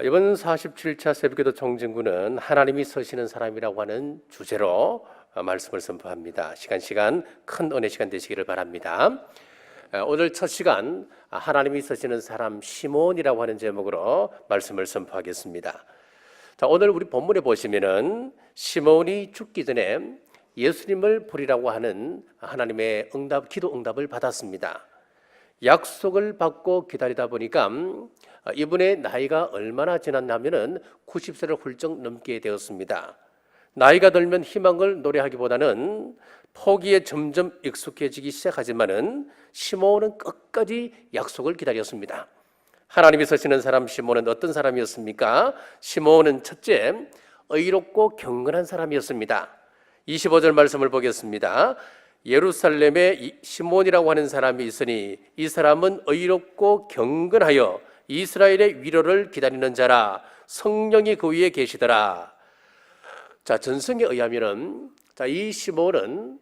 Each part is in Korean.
이번 47차 새벽기도 청진구는 하나님이 서시는 사람이라고 하는 주제로 말씀을 선포합니다. 시간 큰 은혜 시간 되시기를 바랍니다. 오늘 첫 시간 하나님이 서시는 사람 시몬이라고 하는 제목으로 말씀을 선포하겠습니다. 자, 오늘 우리 본문에 보시면은 시몬이 죽기 전에 예수님을 보리라고 하는 하나님의 기도 응답을 받았습니다. 약속을 받고 기다리다 보니까 이분의 나이가 얼마나 지났냐면은 90세를 훌쩍 넘게 되었습니다. 나이가 들면 희망을 노래하기보다는 포기에 점점 익숙해지기 시작하지만은 시몬은 끝까지 약속을 기다렸습니다. 하나님이 서시는 사람 시몬은 어떤 사람이었습니까? 시몬은 첫째, 의롭고 경건한 사람이었습니다. 25절 말씀을 보겠습니다. 예루살렘에 시몬이라고 하는 사람이 있으니 이 사람은 의롭고 경건하여 이스라엘의 위로를 기다리는 자라. 성령이 그 위에 계시더라. 자, 전승에 의하면은 이 시몬은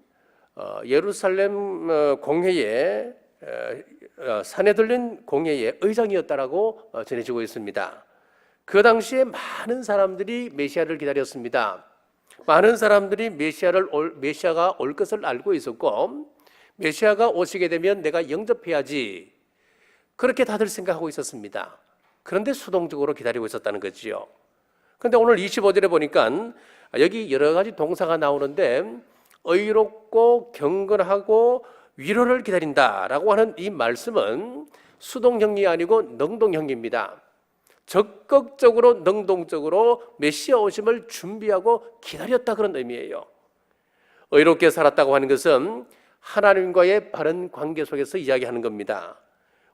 예루살렘 공회의 산헤들린 공회의 의장이었다라고 전해지고 있습니다. 그 당시에 많은 사람들이 메시아를 기다렸습니다. 많은 사람들이 메시아가 올 것을 알고 있었고, 메시아가 오시게 되면 내가 영접해야지, 그렇게 다들 생각하고 있었습니다. 그런데 수동적으로 기다리고 있었다는 거지요. 그런데 오늘 25절에 보니까 여기 여러 가지 동사가 나오는데 의롭고 경건하고 위로를 기다린다라고 하는 이 말씀은 수동형이 아니고 능동형입니다. 적극적으로 능동적으로 메시아 오심을 준비하고 기다렸다, 그런 의미예요. 의롭게 살았다고 하는 것은 하나님과의 바른 관계 속에서 이야기하는 겁니다.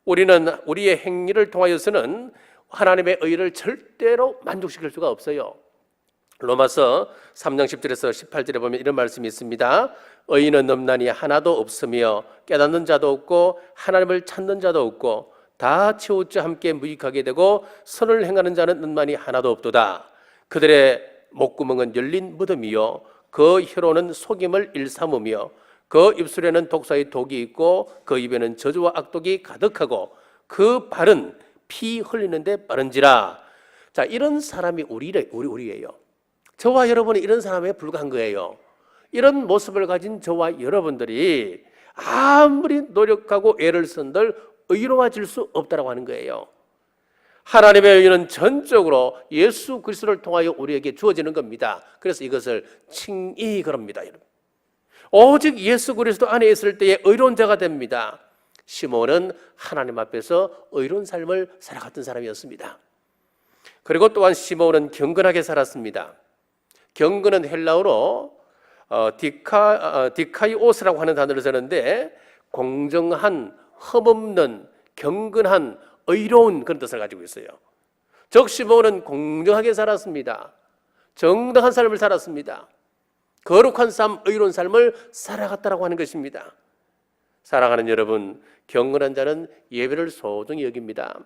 우리는 우리의 행위를 통하여서는 하나님의 의를 절대로 만족시킬 수가 없어요. 로마서 3장 10절에서 18절에 보면 이런 말씀이 있습니다. 의인은 없나니 하나도 없으며 깨닫는 자도 없고 하나님을 찾는 자도 없고 다 치우쳐 함께 무익하게 되고 선을 행하는 자는 은만이 하나도 없도다. 그들의 목구멍은 열린 무덤이요 그 혀로는 속임을 일삼으며 그 입술에는 독사의 독이 있고 그 입에는 저주와 악독이 가득하고 그 발은 피 흘리는데 빠른지라. 자, 이런 사람이 우리예요. 저와 여러분이 이런 사람에 불과한 거예요. 이런 모습을 가진 저와 여러분들이 아무리 노력하고 애를 쓴들 의로워질 수 없다라고 하는 거예요. 하나님의 의는 전적으로 예수 그리스도를 통하여 우리에게 주어지는 겁니다. 그래서 이것을 칭의 그럽니다. 여러분, 오직 예수 그리스도 안에 있을 때에 의로운 자가 됩니다. 시몬은 하나님 앞에서 의로운 삶을 살아갔던 사람이었습니다. 그리고 또한 시몬은 경건하게 살았습니다. 경건은 헬라어로 디카이오스라고 하는 단어를 쓰는데 공정한, 흠없는, 경건한, 의로운 그런 뜻을 가지고 있어요. 즉 시몬은 공정하게 살았습니다. 정당한 삶을 살았습니다. 거룩한 삶, 의로운 삶을 살아갔다라고 하는 것입니다. 사랑하는 여러분, 경건한 자는 예배를 소중히 여깁니다.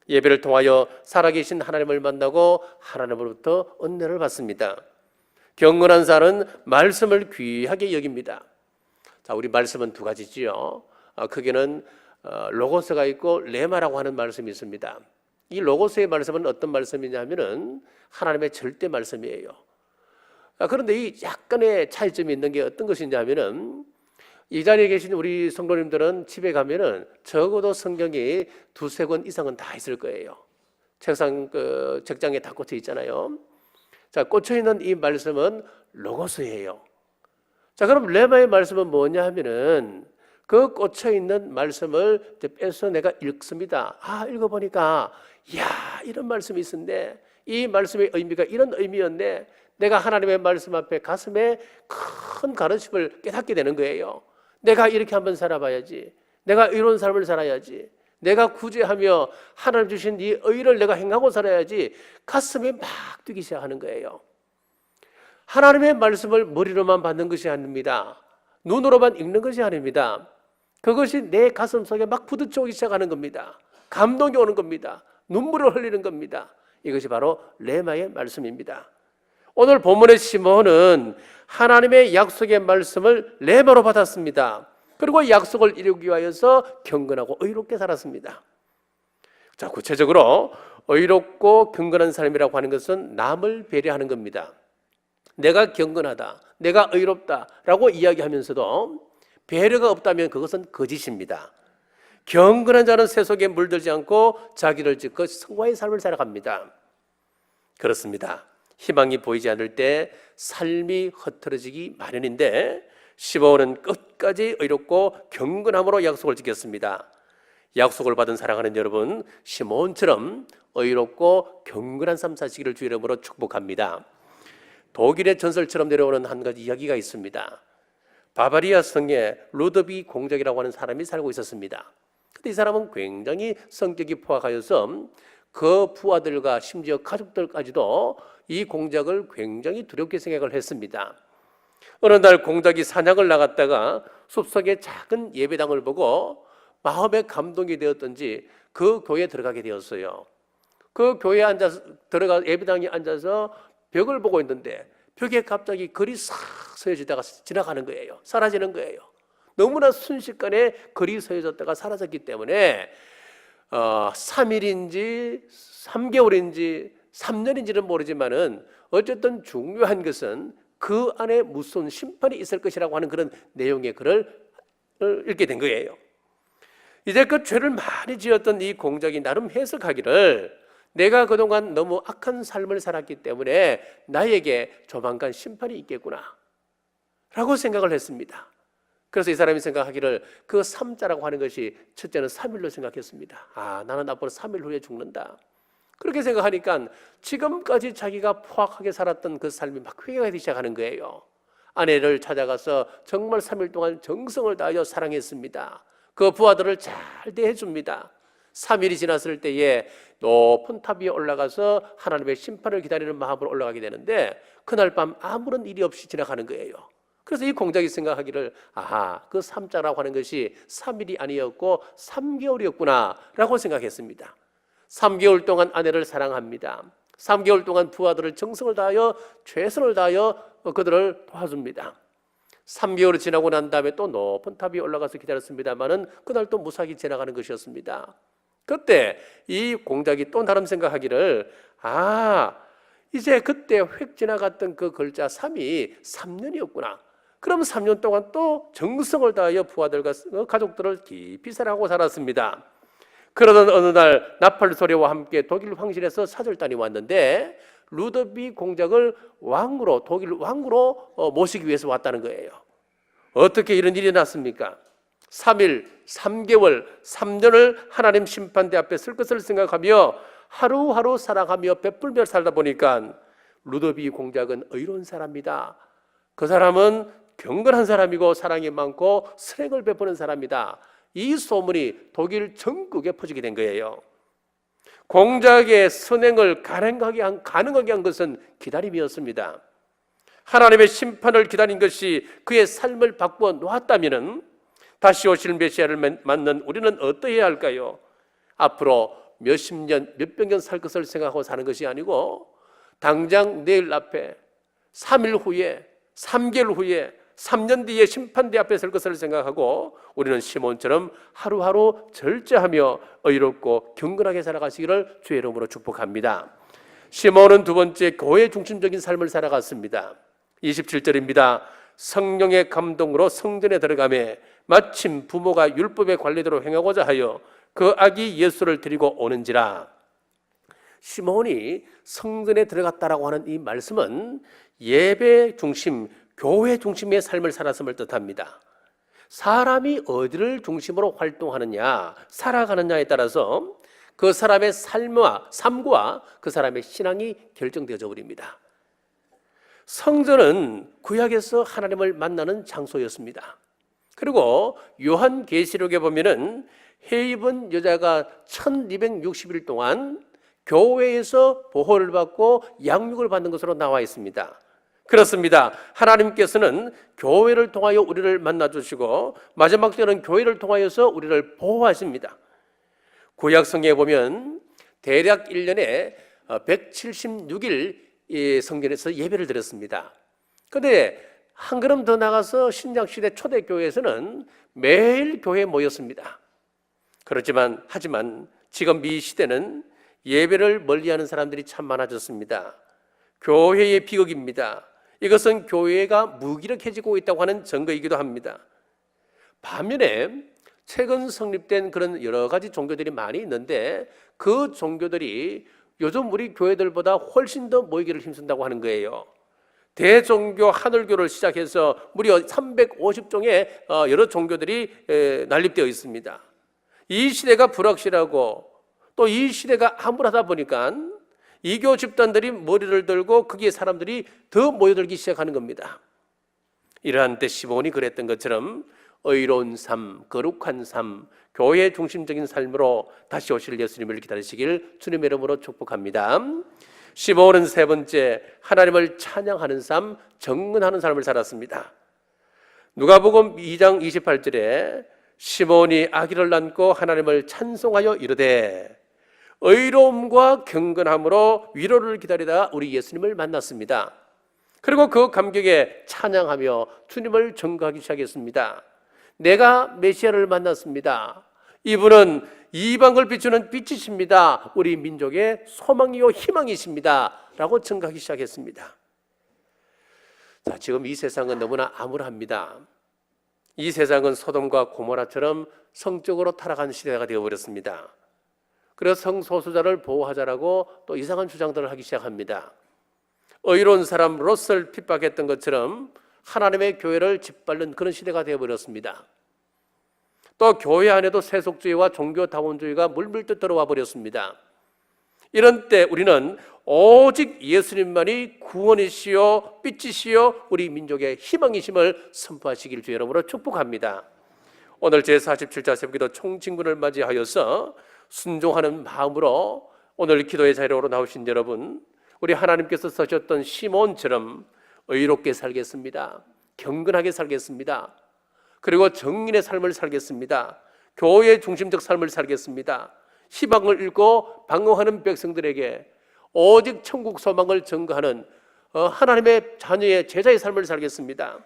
예배를 통하여 살아계신 하나님을 만나고 하나님으로부터 은혜를 받습니다. 경건한 자는 말씀을 귀하게 여깁니다. 자, 우리 말씀은 두 가지지요. 크게는 로고스가 있고 레마라고 하는 말씀이 있습니다. 이 로고스의 말씀은 어떤 말씀이냐면은 하나님의 절대 말씀이에요. 그런데 이 약간의 차이점이 있는 게 어떤 것이냐면은 이 자리에 계신 우리 성도님들은 집에 가면은 적어도 성경이 2-3권 이상은 다 있을 거예요. 책장에 다 꽂혀 있잖아요. 자, 꽂혀 있는 이 말씀은 로고스예요. 자, 그럼 레마의 말씀은 뭐냐 하면은 그 꽂혀 있는 말씀을 빼서 내가 읽습니다. 읽어보니까 이런 말씀이 있었네. 이 말씀의 의미가 이런 의미였네. 내가 하나님의 말씀 앞에 가슴에 큰 가르침을 깨닫게 되는 거예요. 내가 이렇게 한번 살아봐야지. 내가 의로운 삶을 살아야지. 내가 구제하며 하나님 주신 이 의를 내가 행하고 살아야지. 가슴이 막 뛰기 시작하는 거예요. 하나님의 말씀을 머리로만 받는 것이 아닙니다. 눈으로만 읽는 것이 아닙니다. 그것이 내 가슴 속에 막 부딪혀오기 시작하는 겁니다. 감동이 오는 겁니다. 눈물을 흘리는 겁니다. 이것이 바로 레마의 말씀입니다. 오늘 본문의 시몬은 하나님의 약속의 말씀을 레마로 받았습니다. 그리고 약속을 이루기 위하여서 경건하고 의롭게 살았습니다. 자, 구체적으로 의롭고 경건한 사람이라고 하는 것은 남을 배려하는 겁니다. 내가 경건하다, 내가 의롭다라고 이야기하면서도 배려가 없다면 그것은 거짓입니다. 경건한 자는 세속에 물들지 않고 자기를 지켜 성화의 삶을 살아갑니다. 그렇습니다. 희망이 보이지 않을 때 삶이 흐트러지기 마련인데 시므온은 끝까지 의롭고 경건함으로 약속을 지켰습니다. 약속을 받은 사랑하는 여러분, 시므온처럼 의롭고 경건한 삶 사시기를 주의 이름으로 축복합니다. 독일의 전설처럼 내려오는 한 가지 이야기가 있습니다. 바바리아 성에 루드비 공작이라고 하는 사람이 살고 있었습니다. 근데 이 사람은 굉장히 성격이 포악하여서 그 부하들과 심지어 가족들까지도 이 공작을 굉장히 두렵게 생각을 했습니다. 어느 날 공작이 사냥을 나갔다가 숲속에 작은 예배당을 보고 마음에 감동이 되었던지 그 교회에 들어가게 되었어요. 그 교회에 예배당에 앉아서 벽을 보고 있는데 벽에 갑자기 글이 싹 서여지다가 지나가는 거예요. 사라지는 거예요. 너무나 순식간에 글이 서여졌다가 사라졌기 때문에 3일인지 3개월인지 3년인지는 모르지만은 어쨌든 중요한 것은 그 안에 무슨 심판이 있을 것이라고 하는 그런 내용의 글을 읽게 된 거예요. 이제 그 죄를 많이 지었던 이 공작이 나름 해석하기를 내가 그동안 너무 악한 삶을 살았기 때문에 나에게 조만간 심판이 있겠구나 라고 생각을 했습니다. 그래서 이 사람이 생각하기를 그 3자라고 하는 것이 첫째는 3일로 생각했습니다. 나는 앞으로 3일 후에 죽는다. 그렇게 생각하니까 지금까지 자기가 포악하게 살았던 그 삶이 막 회개가 되기 시작하는 거예요. 아내를 찾아가서 정말 3일 동안 정성을 다하여 사랑했습니다. 그 부하들을 잘 대해줍니다. 3일이 지났을 때에 높은 탑 위에 올라가서 하나님의 심판을 기다리는 마음으로 올라가게 되는데 그날 밤 아무런 일이 없이 지나가는 거예요. 그래서 이 공작이 생각하기를 그 3자라고 하는 것이 3일이 아니었고 3개월이었구나 라고 생각했습니다. 3개월 동안 아내를 사랑합니다. 3개월 동안 부하들을 정성을 다하여 최선을 다하여 그들을 도와줍니다. 3개월이 지나고 난 다음에 또 높은 탑 위에 올라가서 기다렸습니다마는 그날 또 무사히 지나가는 것이었습니다. 그때 이 공작이 또 나름 생각하기를 이제 그때 획 지나갔던 그 글자 3이 3년이었구나. 그럼 3년 동안 또 정성을 다하여 부하들과 가족들을 깊이 사랑하고 살았습니다. 그러던 어느 날 나팔 소리와 함께 독일 황실에서 사절단이 왔는데 루드비 공작을 독일 왕으로 모시기 위해서 왔다는 거예요. 어떻게 이런 일이 났습니까? 3일, 3개월, 3년을 하나님 심판대 앞에 설 것을 생각하며 하루하루 사랑하며 베풀며 살다 보니까 루드비 공작은 의로운 사람이다. 그 사람은 경건한 사람이고 사랑이 많고 선행을 베푸는 사람이다. 이 소문이 독일 전국에 퍼지게 된 거예요. 공작의 선행을 가능하게 한 것은 기다림이었습니다. 하나님의 심판을 기다린 것이 그의 삶을 바꾸어 놓았다면 다시 오실 메시아를 맞는 우리는 어떠해야 할까요? 앞으로 몇십 년, 몇백 년 살 것을 생각하고 사는 것이 아니고 당장 내일 앞에 3일 후에 3개월 후에 3년 뒤에 심판대 앞에 설 것을 생각하고 우리는 시몬처럼 하루하루 절제하며 의롭고 경건하게 살아가시기를 주의 이름으로 축복합니다. 시몬은 두 번째 교회 중심적인 삶을 살아갔습니다. 27절입니다. 성령의 감동으로 성전에 들어가매 마침 부모가 율법의 관례대로 행하고자 하여 그 아기 예수를 데리고 오는지라. 시몬이 성전에 들어갔다라고 하는 이 말씀은 예배 중심, 교회 중심의 삶을 살았음을 뜻합니다. 사람이 어디를 중심으로 활동하느냐, 살아가느냐에 따라서 그 사람의 삶과 그 사람의 신앙이 결정되어져 버립니다. 성전은 구약에서 하나님을 만나는 장소였습니다. 그리고 요한계시록에 보면은 해 입은 여자가 1260일 동안 교회에서 보호를 받고 양육을 받는 것으로 나와 있습니다. 그렇습니다. 하나님께서는 교회를 통하여 우리를 만나주시고 마지막 때는 교회를 통하여서 우리를 보호하십니다. 구약성경에 보면 대략 1년에 176일 성전에서 예배를 드렸습니다. 그런데 한 걸음 더 나가서 신약시대 초대교회에서는 매일 교회에 모였습니다. 하지만 지금 이 시대는 예배를 멀리하는 사람들이 참 많아졌습니다. 교회의 비극입니다. 이것은 교회가 무기력해지고 있다고 하는 증거이기도 합니다. 반면에 최근 성립된 그런 여러 가지 종교들이 많이 있는데 그 종교들이 요즘 우리 교회들보다 훨씬 더 모이기를 힘쓴다고 하는 거예요. 대종교 하늘교를 시작해서 무려 350종의 여러 종교들이 난립되어 있습니다. 이 시대가 불확실하고 또 이 시대가 암울하다 보니까 이교 집단들이 머리를 들고 거기에 사람들이 더 모여들기 시작하는 겁니다. 이러한 때 시몬이 그랬던 것처럼 의로운 삶, 거룩한 삶, 교회 중심적인 삶으로 다시 오실 예수님을 기다리시길 주님의 이름으로 축복합니다. 시몬은 세 번째, 하나님을 찬양하는 삶, 정근하는 삶을 살았습니다. 누가복음 2장 28절에 시몬이 아기를 낳고 하나님을 찬송하여 이르되 의로움과 경건함으로 위로를 기다리다 우리 예수님을 만났습니다. 그리고 그 감격에 찬양하며 주님을 전가하기 시작했습니다. 내가 메시아를 만났습니다. 이분은 이방을 비추는 빛이십니다. 우리 민족의 소망이요 희망이십니다. 라고 전가하기 시작했습니다. 자, 지금 이 세상은 너무나 암울합니다. 이 세상은 소돔과 고모라처럼 성적으로 타락한 시대가 되어버렸습니다. 그래서 성소수자를 보호하자라고 또 이상한 주장들을 하기 시작합니다. 의로운 사람 롯을 핍박했던 것처럼 하나님의 교회를 짓밟는 그런 시대가 되어버렸습니다. 또 교회 안에도 세속주의와 종교다원주의가 물밀듯 들어와 버렸습니다. 이런 때 우리는 오직 예수님만이 구원이시요 빛이시요 우리 민족의 희망이심을 선포하시길 주의 이름으로 축복합니다. 오늘 제47차 새벽기도 총진군을 맞이하여서 순종하는 마음으로 오늘 기도의 자리로 나오신 여러분, 우리 하나님께서 쓰셨던 시몬처럼 의롭게 살겠습니다. 경건하게 살겠습니다. 그리고 정인의 삶을 살겠습니다. 교회 중심적 삶을 살겠습니다. 희망을 잃고 방황하는 백성들에게 오직 천국 소망을 전가하는 하나님의 자녀의 제자의 삶을 살겠습니다.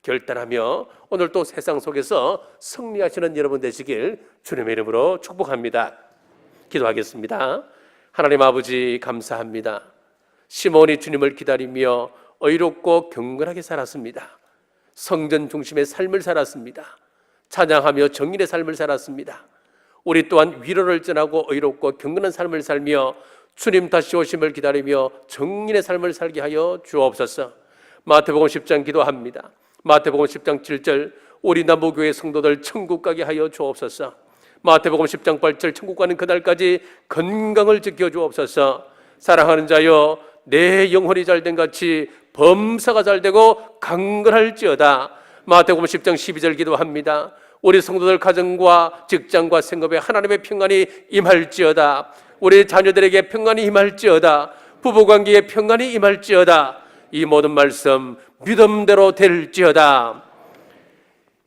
결단하며 오늘 또 세상 속에서 승리하시는 여러분 되시길 주님의 이름으로 축복합니다. 기도하겠습니다. 하나님 아버지 감사합니다. 시몬이 주님을 기다리며 의롭고 경건하게 살았습니다. 성전 중심의 삶을 살았습니다. 찬양하며 정인의 삶을 살았습니다. 우리 또한 위로를 전하고 의롭고 경건한 삶을 살며 주님 다시 오심을 기다리며 정인의 삶을 살게 하여 주옵소서. 마태복음 10장 기도합니다. 마태복음 10장 7절 우리 남부교회 성도들 천국 가게 하여 주옵소서. 마태복음 10장 8절 천국 가는 그날까지 건강을 지켜 주옵소서. 사랑하는 자여 내 영혼이 잘된 같이 범사가 잘되고 강건할지어다. 마태복음 10장 12절 기도합니다. 우리 성도들 가정과 직장과 생업에 하나님의 평안이 임할지어다. 우리 자녀들에게 평안이 임할지어다. 부부관계에 평안이 임할지어다. 이 모든 말씀 믿음대로 될지어다.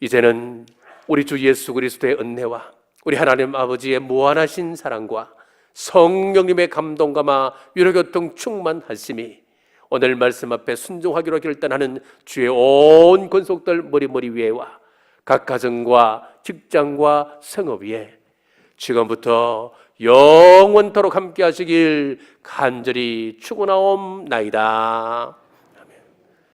이제는 우리 주 예수 그리스도의 은혜와 우리 하나님 아버지의 무한하신 사랑과 성령님의 감동감화 위로교통 충만하심이 오늘 말씀 앞에 순종하기로 결단하는 주의 온 권속들 머리 위에와 각 가정과 직장과 생업 위에 지금부터 영원토록 함께 하시길 간절히 축원하옵나이다.